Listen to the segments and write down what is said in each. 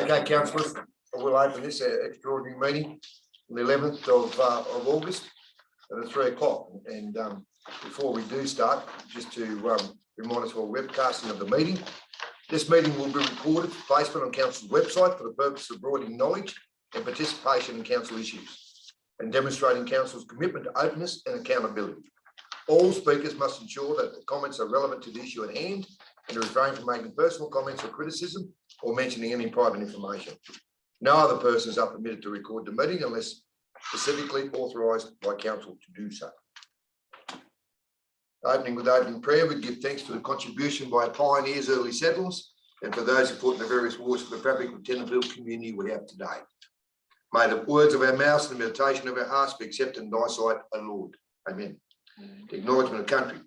Okay, councillors, we'll open this extraordinary meeting on the 11th of August at 3 o'clock. And before we do start, just to remind us we're webcasting of the meeting. This meeting will be recorded for placement on council's website for the purpose of broadening knowledge and participation in council issues and demonstrating council's commitment to openness and accountability. All speakers must ensure that the comments are relevant to the issue at hand and refrain from making personal comments or criticism or mentioning any private information. No other persons are permitted to record the meeting unless specifically authorised by council to do so. Opening with opening prayer, we give thanks for the contribution by pioneers, early settlers, and for those who fought in the various wars for the fabric of Tennant community we have today. May the words of our mouths and the meditation of our hearts be accepted in thy sight, O Lord. Amen. The acknowledgement of country.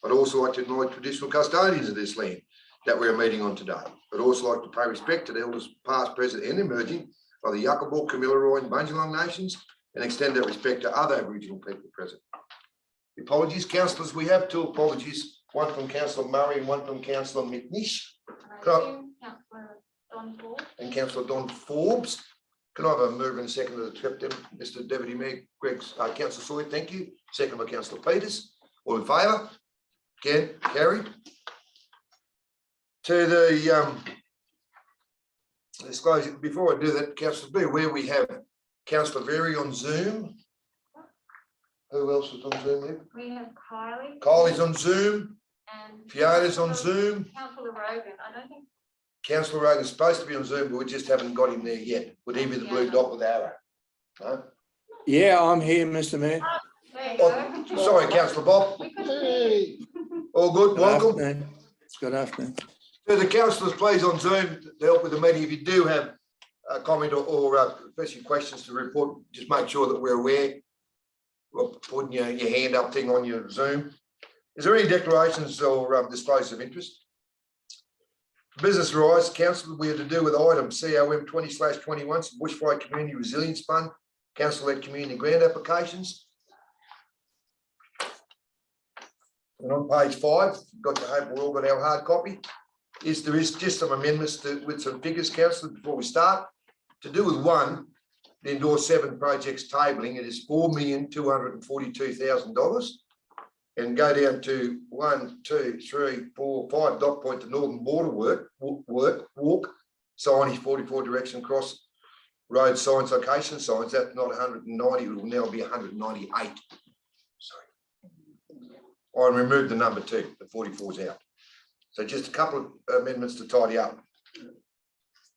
I'd also like to acknowledge traditional custodians of this land that we are meeting on today. I'd also like to pay respect to the elders past, present and emerging of the Yuckabull, Kamilaroi and Bundjalung nations and extend that respect to other Aboriginal people present. Apologies, councillors, we have two apologies, one from Councillor Murray and one from Councillor McNish. Councillor Don Forbes. And Councillor Don Forbes. Can I have a move and a second to accept them, Mr. Deputy Mayor Greg's Councillor Sawyer, thank you. Second by Councillor Peters. All in favour? Again, carried. To the disclosure, before I do that, councillors, be aware we have Councillor Very on Zoom. Who else is on Zoom, Liv? We have Kylie. Kylie's on Zoom. And Fiona's on Zoom. Councillor Rogan. I don't think. Councillor Rogan's supposed to be on Zoom, but we just haven't got him there yet. Would he be the blue dot with the arrow? No? Yeah, I'm here, Mr. Mayor. There you go. Oh, sorry, Councillor Bob. We couldn't hear you. All good, welcome. Good afternoon. To the councillors, please on Zoom to help with the meeting. If you do have a comment or especially questions to report, just make sure that we're aware. Well, putting your hand up thing on your Zoom. Is there any declarations or disclosures of interest? Business rise, council, we are to do with item COM 20/21, Bushfire Community Resilience Fund, council-led community grant applications. And on page 5, got to hope we've all got our hard copy. There is just some amendments with some figures, councillor, before we start. To do with one, the endorse 7 projects tabling, it is $4,242,000. And go down to 1, 2, 3, 4, 5 dot point to Northern Border walk signage 44 direction cross road signs, location signs. That's not 190, it will now be 198. Sorry, I removed the number 2, the 44 is out. So just a couple of amendments to tidy up.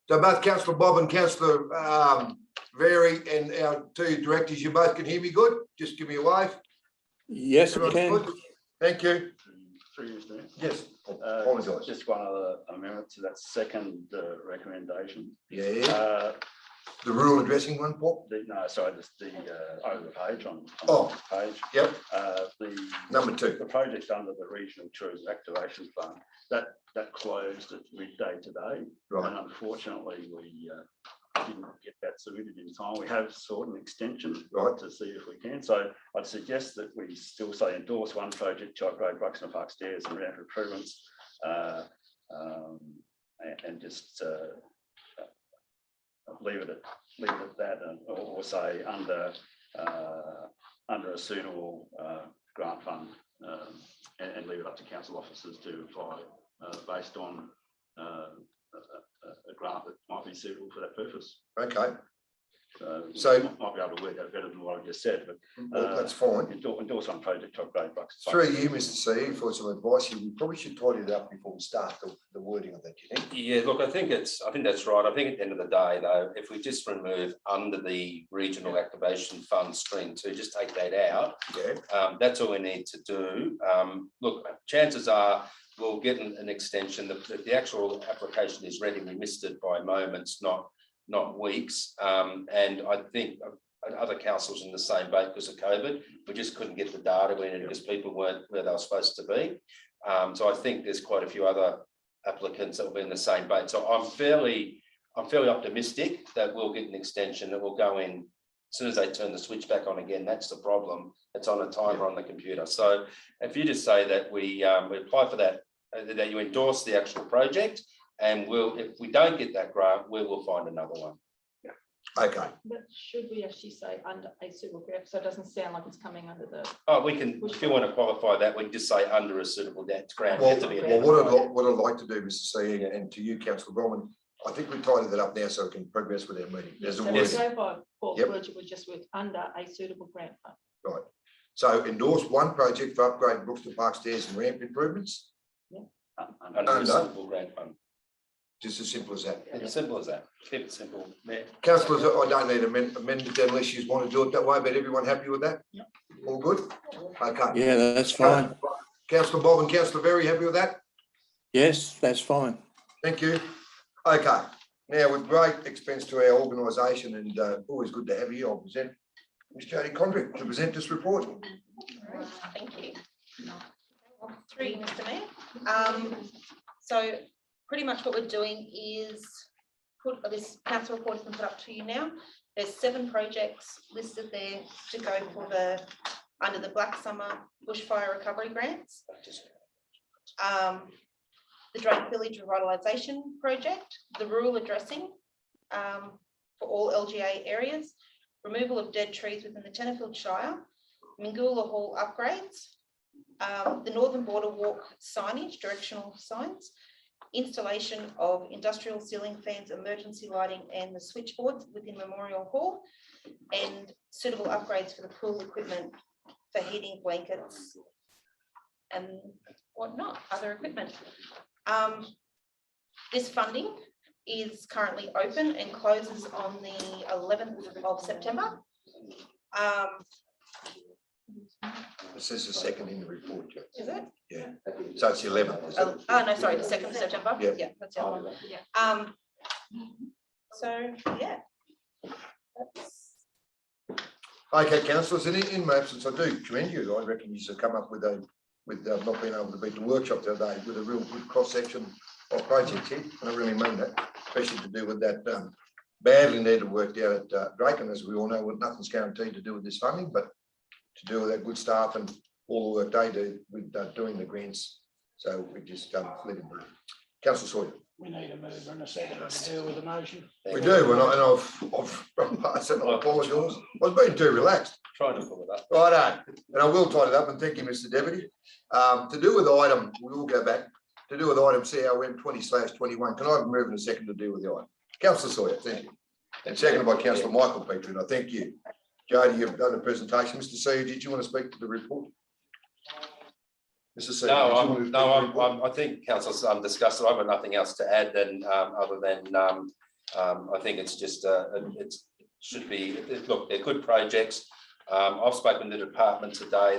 So both Councillor Bob and Councillor Very and our 2 directors, you both can hear me good? Just give me a wave. Yes, we can. Good? Thank you. Yes, apologise. Just one other amendment to that second recommendation. Yeah. The rural addressing one, Paul? No, sorry, just the over the page on Oh, the page. Yep. The Number 2. The project under the Regional Tourism Activation Fund that closed at midday today, Right. and unfortunately we didn't get that submitted in time. We have sought an extension, Right. to see if we can. So I'd suggest that we still say endorse one project, Chott Road, Buxton Park Stairs and ramp improvements, and just leave it at that, or say under a suitable grant fund, and leave it up to council officers to apply based on a grant that might be suitable for that purpose. Okay. So might be able to work out better than what I just said, but Well, that's fine. endorse on project Chott Road, Buxton. Through you, Mr. C, for some advice here, we probably should tidy it up before we start the wording of that, do you think? Yeah, look, I think that's right. I think at the end of the day, though, if we just remove under the regional activation fund stream 2, just take that out. Yeah. That's all we need to do. Look, chances are we'll get an extension. The actual application is ready. We missed it by moments, not weeks. And I think other councils in the same boat because of COVID. We just couldn't get the data in because people weren't where they were supposed to be. So I think there's quite a few other applicants that will be in the same boat. So I'm fairly optimistic that we'll get an extension that will go in as soon as they turn the switch back on again. That's the problem. It's on a timer on the computer. So if you just say that we apply for that, that you endorse the actual project and if we don't get that grant, we will find another one. Okay, But should we actually say under a suitable grant, so it doesn't sound like it's coming under the, Oh, we can, if you want to qualify that, we can just say under a suitable debt grant. well, Has to be well, what I'd, identified. what I'd like to do, Mr. C, and to you, councillor Bronwyn, I think we tidied that up now so we can progress with our meeting. There's a so we word. go by Paul's Yep. words, it was just with under a suitable grant fund. Right. So endorse one project for upgrade Brookston Park stairs and ramp improvements, Under a Under. suitable grant fund. just as simple as that. It's simple as that. Keep it simple, Mayor. Councillors, I don't need amendment unless you want to do it that way, but everyone happy with that? All good? Okay. Yeah, that's fine. Councillor Bob and Councillor Berry, happy with that? Yes, that's fine. Thank you. Okay, now with great expense to our organisation and always good to have you, I'll present Ms Jodie Condrick to present this report. Thank you. Three, Mr. Mayor. So pretty much what we're doing is put this council report has been put up to you now. There's 7 projects listed there to go for under the Black Summer bushfire recovery grants. The Drake Village Revitalisation Project, the rural addressing for all LGA areas, removal of dead trees within the Tenterfield Shire, Mingoola Hall upgrades, the Northern Border Walk signage, directional signs, installation of industrial ceiling fans, emergency lighting, and the switchboards within Memorial Hall, and suitable upgrades for the pool equipment for heating, blankets, and whatnot, other equipment. This funding is currently open and closes on the 11th of September. This is the second in the report, Jo. Is it? Yeah, so it's the 11th. Oh, no, sorry, the 2nd of September. Yeah. Yeah, that's the other one. Yeah. So, yeah. That's- Okay, councillors, in my absence, I do commend you. I reckon you should come up with not being able to beat the workshop the other day with a real good cross-section of projects here. And I really mean that, especially to do with that badly needed work down at Drake. And as we all know, nothing's guaranteed to do with this funding, but to do with that good staff and all the work they do with doing the grants. So we just let him breathe. Councillor Sawyer. We need a mover and a second to deal with the motion. We do, and I said I apologise. I was being too relaxed. Trying to pull it up. Righto, and I will tie it up, and thank you, Mr Deputy. To do with item, we will go back, to do with item COM 20/21, can I have a move in a second to deal with the item? Councillor Sawyer, thank you. And seconded by Councillor Michael Petrie, and I thank you. Jodie, you've done a presentation. Mr Sawyer, did you want to speak to the report? Mr Sawyer, did you want to speak to the report? I think council's discussed it. I've got nothing else to add than other than I think it's just it should be, look, they're good projects. I've spoken to the department today.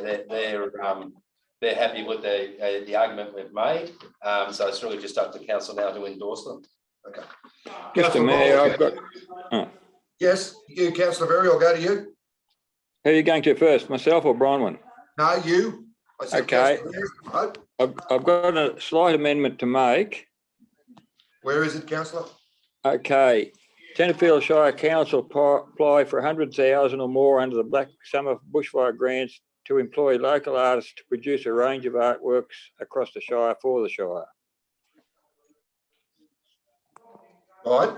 They're happy with the argument we've made. So it's really just up to council now to endorse them. Okay. Mr Mayor, I've got, Yes, you, Councillor Berry, I'll go to you. who are you going to first, myself or Bronwyn? No, you. I said Okay. Councillor Berry. Right. I've got a slight amendment to make. Where is it, councillor? Okay, Tenterfield Shire Council apply for 100,000 or more under the Black Summer bushfire grants to employ local artists to produce a range of artworks across the Shire for the Shire. Right.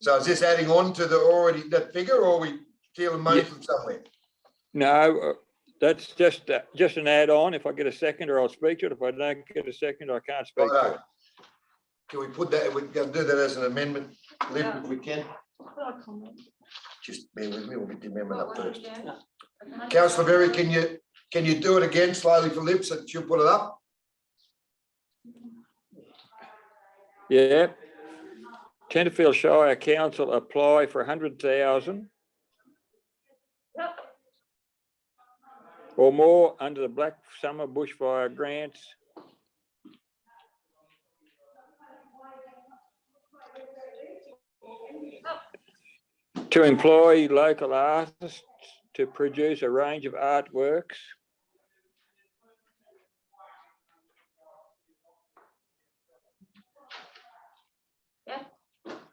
So is this adding on to the already that figure, or are we stealing money from somewhere? No, that's just an add-on. If I get a second, or I'll speak to it. If I don't get a second, I can't speak to it. Righto. Can we put that, we're going to do that as an amendment, Liv, if we can? Just bear with me, we'll get the amendment up first. Councillor Berry, can you do it again slowly for Liv, so she'll put it up? Yeah. Tenterfield Shire Council apply for 100,000 or more under the Black Summer bushfire grants to employ local artists to produce a range of artworks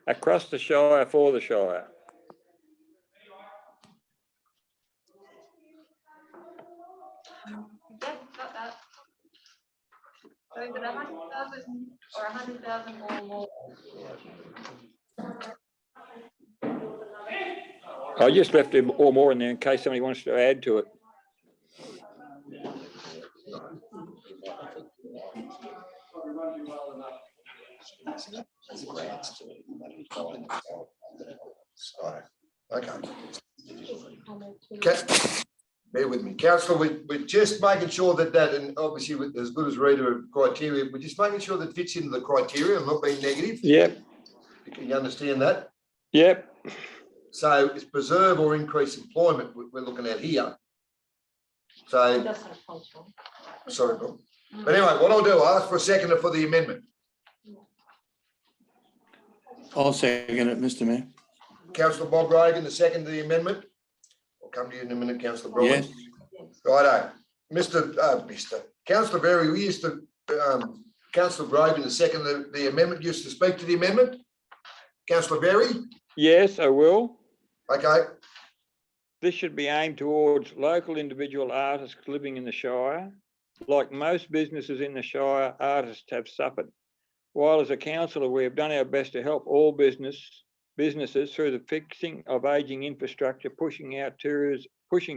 across the Shire for the Shire. Yeah, got that. So is it 100,000 or 100,000 or more? I just left it or more in there in case somebody wants to add to it. Right, okay. Bear with me, councillor, we're just making sure that, and obviously with as good as Rita criteria, we're just making sure that fits into the criteria and not being negative. Yep, Can you understand that? yep. So it's preserve or increase employment we're looking at here. So, That's not cultural. sorry, Bob. But anyway, what I'll do, I'll ask for a seconder for the amendment. I'll second it, Mr Mayor. Councillor Bob Reagan, the second to the amendment. I'll come to you in a minute, councillor Broderick. Yes, Righto, Councillor Berry, we used to, Councillor Grogan, the second, the amendment, used to speak to the amendment. Councillor Berry, Yes, I will. okay, This should be aimed towards local individual artists living in the Shire. Like most businesses in the Shire, artists have suffered. While as a councillor, we have done our best to help all businesses through the fixing of ageing infrastructure, pushing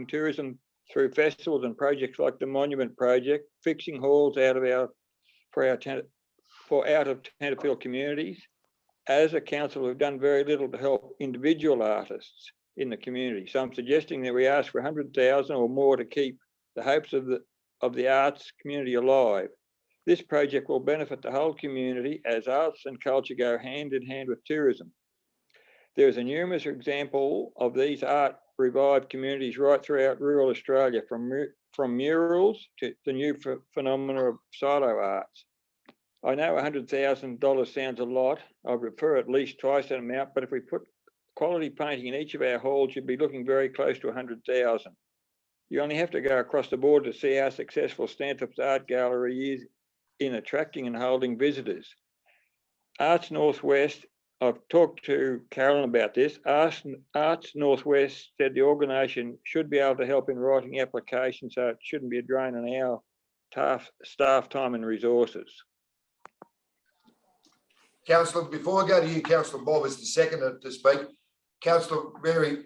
tourism through festivals and projects like the Monument Project, fixing halls out of Tenterfield communities. As a council, we've done very little to help individual artists in the community. So I'm suggesting that we ask for 100,000 or more to keep the hopes of the arts community alive. This project will benefit the whole community as arts and culture go hand in hand with tourism. There is a numerous example of these art revived communities right throughout rural Australia, from murals to the new phenomena of silo arts. I know $100,000 sounds a lot. I prefer at least twice that amount, but if we put quality painting in each of our halls, you'd be looking very close to 100,000. You only have to go across the board to see how successful Stanthorpe's Art Gallery is in attracting and holding visitors. Arts Northwest, I've talked to Carolyn about this. Arts Northwest said the organisation should be able to help in writing applications, so it shouldn't be a drain on our staff time and resources. councillor, before I go to you, councillor Bob is the second to speak. Councillor Berry,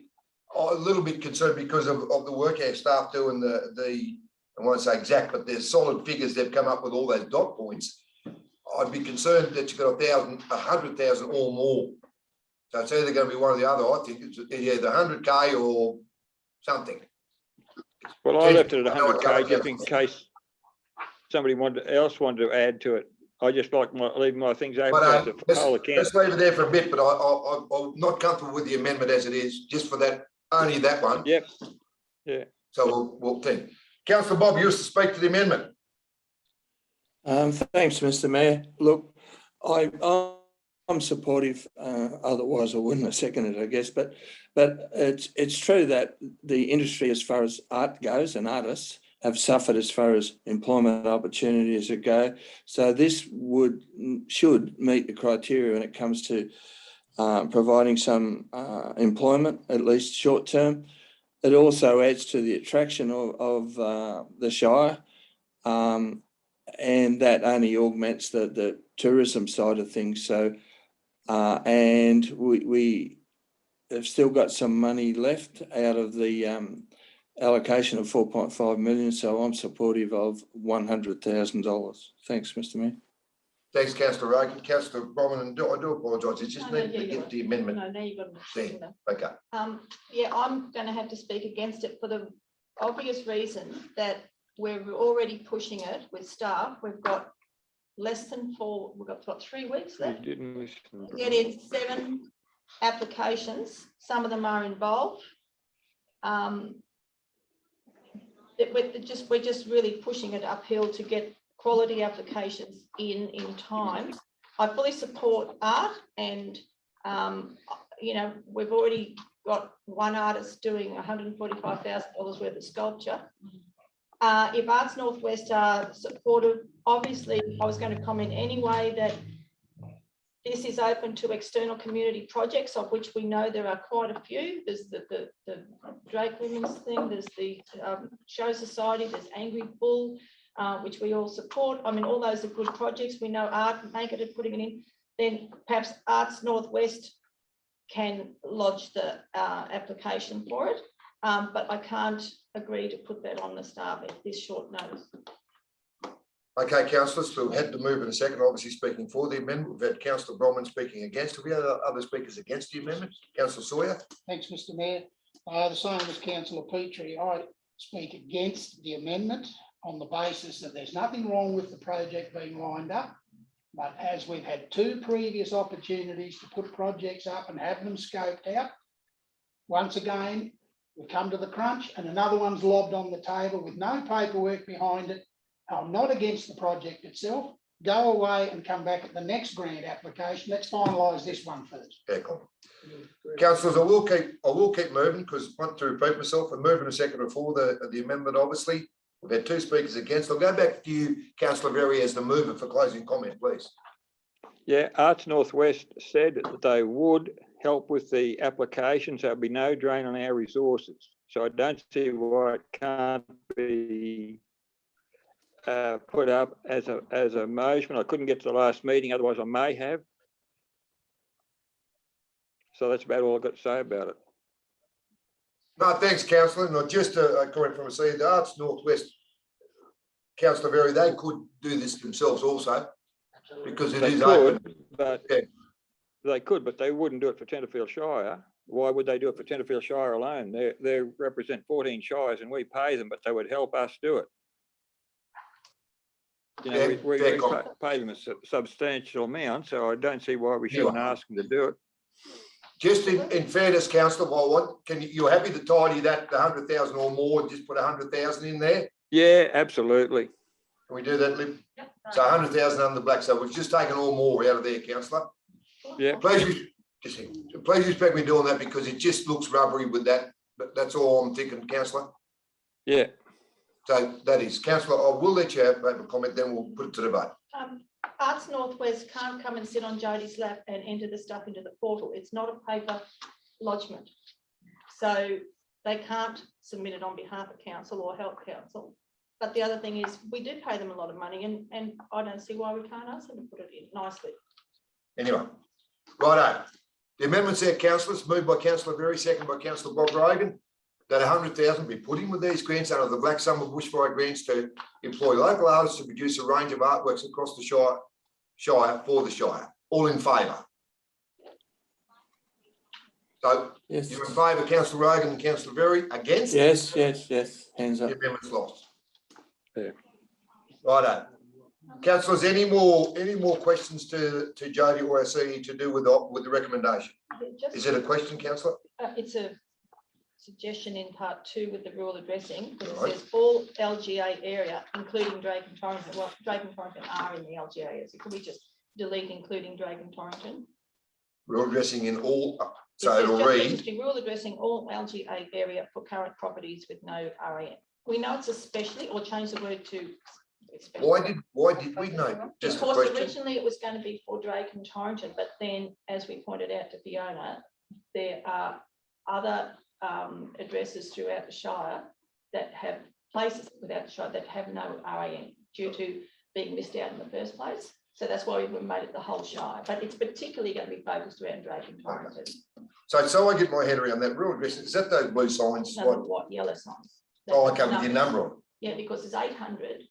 a little bit concerned because of the work our staff do and I won't say exact, but there's solid figures they've come up with all those dot points. I'd be concerned that you've got 100,000 or more. So it's either going to be one or the other. I think it's either 100K or something. Well, I left it at 100K just in case somebody else wanted to add to it. I just like leaving my things open. But let's leave it there for a bit, but I'm not comfortable with the amendment as it is, just for that, only that one. Yep. Yeah. So we'll think. Councillor Bob, you used to speak to the amendment. thanks, Mr Mayor. Look, I'm supportive, otherwise I wouldn't have seconded it, I guess, but it's true that the industry as far as art goes and artists have suffered as far as employment opportunities go. So this should meet the criteria when it comes to providing some employment, at least short term. It also adds to the attraction of the Shire, and that only augments the tourism side of things. So, and we have still got some money left out of the allocation of 4.5 million. So I'm supportive of $100,000. Thanks, Mr Mayor. Thanks, Councillor Rogan. Councillor Bromman, and I do apologise. It's just need to get the amendment. No, now you've got There. to. Okay. Yeah, I'm going to have to speak against it for the obvious reason that we're already pushing it with staff. We've got less than we've got what, 3 weeks left? Didn't listen. Get in 7 applications. Some of them are involved. We're just really pushing it uphill to get quality applications in time. I fully support art, and you know, we've already got one artist doing $145,000 worth of sculpture. If Arts Northwest are supportive, obviously I was going to comment anyway that this is open to external community projects, of which we know there are quite a few. There's the Drake Women's thing, there's the Show Society, there's Angry Bull, which we all support. I mean, all those are good projects. We know Art make it at putting it in. Then perhaps Arts Northwest can lodge the application for it. But I can't agree to put that on the staff at this short notice. Okay, councillors, we've had to move in a second, obviously speaking for the amendment. We've had councillor Bronwyn speaking against. Have we had other speakers against the amendment? Councillor Sawyer? Thanks, Mr Mayor. The same as councillor Petrie, I speak against the amendment on the basis that there's nothing wrong with the project being lined up. But as we've had 2 previous opportunities to put projects up and have them scoped out, once again, we come to the crunch and another one's lobbed on the table with no paperwork behind it. I'm not against the project itself. Go away and come back at the next grant application. Let's finalise this one first. Yeah, cool. Councillors, I will keep moving because I want to repeat myself and moving a second before the amendment, obviously. We've had 2 speakers against. I'll go back to you, councillor Berry, as the mover for closing comment, please. Yeah, Arts Northwest said that they would help with the applications. There'll be no drain on our resources. So I don't see why it can't be put up as a motion. I couldn't get to the last meeting, otherwise I may have. So that's about all I've got to say about it. No, thanks, councillor. Not just a comment from a seat, the Arts Northwest, councillor Berry, they could do this themselves also because it They is open. could, but Yeah. they could, but they wouldn't do it for Tenterfield Shire. Why would they do it for Tenterfield Shire alone? They represent 14 shires and we pay them, but they would help us do it. You know, Fair- we fair comment. pay them a substantial amount, so I don't see why we shouldn't ask them to do it. Just in fairness, councillor, you're happy to tidy that, the 100,000 or more, and just put 100,000 in there? Yeah, absolutely. Can we do that, Lib? Yep. So 100,000 under the black, so we've just taken all more out of there, councillor. Yeah. Please respect me doing that because it just looks rubbery with that, but that's all I'm thinking, councillor. Yeah. So that is, councillor, I will let you have a comment, then we'll put it to the vote. Arts Northwest can't come and sit on Jodie's lap and enter the stuff into the portal. It's not a paper lodgement. So they can't submit it on behalf of council or help council. But the other thing is we do pay them a lot of money and I don't see why we can't ask them to put it in nicely. Anyway, righto. The amendments there, councillors, moved by councillor Berry, second by councillor Bob Rogan, that 100,000 be put in with these grants under the Black Summer Bushfire grants to employ local artists to produce a range of artworks across the Shire for the Shire. All in favour? So Yes, you're in favour, councillor Rogan and councillor Berry, against? yes, hands The up. amendment's lost. Yeah. Righto. Councillors, any more questions to Jodie or our CE to do with the recommendation? Is it a question, councillor? It's a suggestion in part 2 with the rural addressing, because Right. it says all LGA area, including Drake and Torrington. Well, Drake and Torrington are in the LGA area, so could we just delete including Drake and Torrington? We're addressing in all, It so says it'll just read, industry rural addressing all LGA area for current properties with no RAN. We know it's especially, or change the word to. especially. why did we know? Just a Because question. originally it was going to be for Drake and Torrington, but then, as we pointed out to Fiona, there are other addresses throughout the Shire that have places without the Shire that have no RAN due to being missed out in the first place. So that's why we made it the whole Shire, but it's particularly going to be focused around Drake and Torrington. So I get my head around that rural address. Is that those blue signs? No, what yellow signs. Oh, okay, with your number on. Yeah, because there's 800.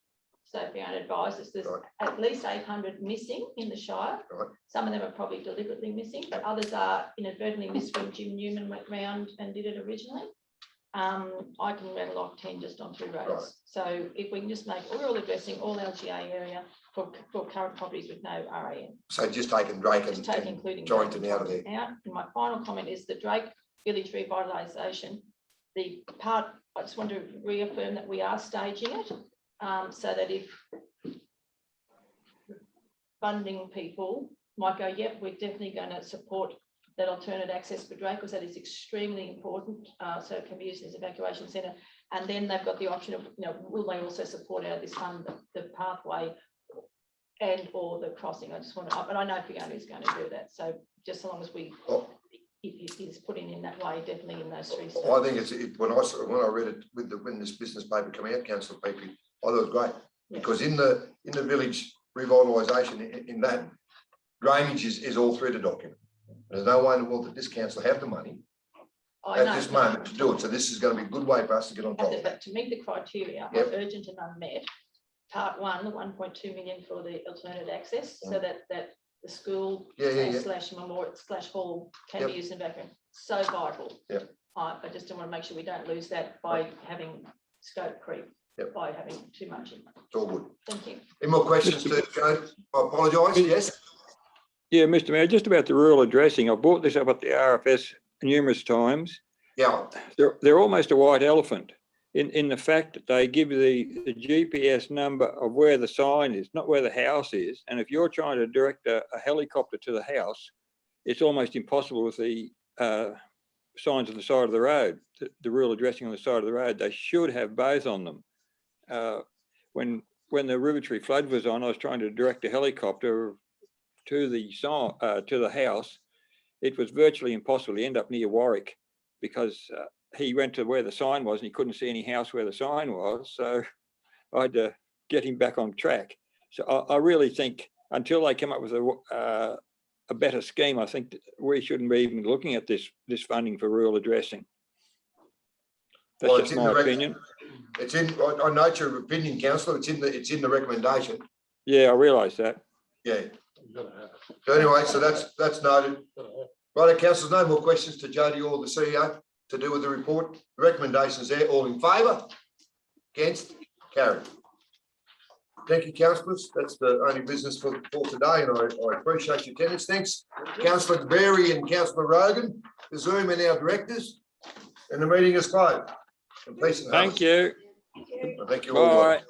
So Fiona advised us there's Right. at least 800 missing in the Shire. Right. Some of them are probably deliberately missing, but others are inadvertently missed when Jim Newman went round and did it originally. I can rattle off 10 just on 2 rows. Right. So if we can just make rural addressing all LGA area for current properties with no RAN. So just taking Drake Just take and including Torrington Drake out of there. And my final comment is the Drake Village revitalisation. The part, I just want to reaffirm that we are staging it so that if funding people might go, yep, we're definitely going to support that alternate access for Drake because that is extremely important. So it can be used as an evacuation centre. And then they've got the option of, will they also support out of this fund the pathway and or the crossing? I just want to, but I know Fiona is going to do that. So just so long as we, if it is put in that way, definitely in those 3 states. I think when I read it when this business paper came out, councillor Petrie, I thought it was great. Because in the village revitalisation, in that, drainage is all through the document. There's no way in the world that this council have the money I at know, this moment to do it. So this is going to be a good way for us to get on top of it. But to meet the criteria of Yep. urgent and unmet, part one, the 1.2 million for the alternate access, so that the school Yeah. slash memorial slash hall can Yep. be used in background, so vital. Yep. I just want to make sure we don't lose that by having scope creep, Yep. by having too much in. It's all good. Thank you. Any more questions to Joe? I apologise, yes? Yeah, Mr Mayor, just about the rural addressing. I've brought this up at the RFS numerous times. Yeah, They're almost a white elephant in the fact that they give you the GPS number of where the sign is, not where the house is. And if you're trying to direct a helicopter to the house, it's almost impossible with the signs on the side of the road, the rural addressing on the side of the road. They should have both on them. When the Rivertree flood was on, I was trying to direct a helicopter to the house. It was virtually impossible. He ended up near Warwick because he went to where the sign was and he couldn't see any house where the sign was. So I had to get him back on track. So I really think until they come up with a better scheme, I think that we shouldn't be even looking at this funding for rural addressing. That's Well, just my opinion. it's in, I note your opinion, councillor, it's in the recommendation. Yeah, I realise that. Yeah. So anyway, so that's noted. Right, councillors, no more questions to Jody or the CEO to do with the report. The recommendations there, all in favour? Against? Carried. Thank you, councillors. That's the only business for today, and I appreciate your attendance. Thanks, Councillor Berry and Councillor Rogan, the Zoom and our directors. And the meeting is closed. And peace and Thank you. Thank you all. Bye.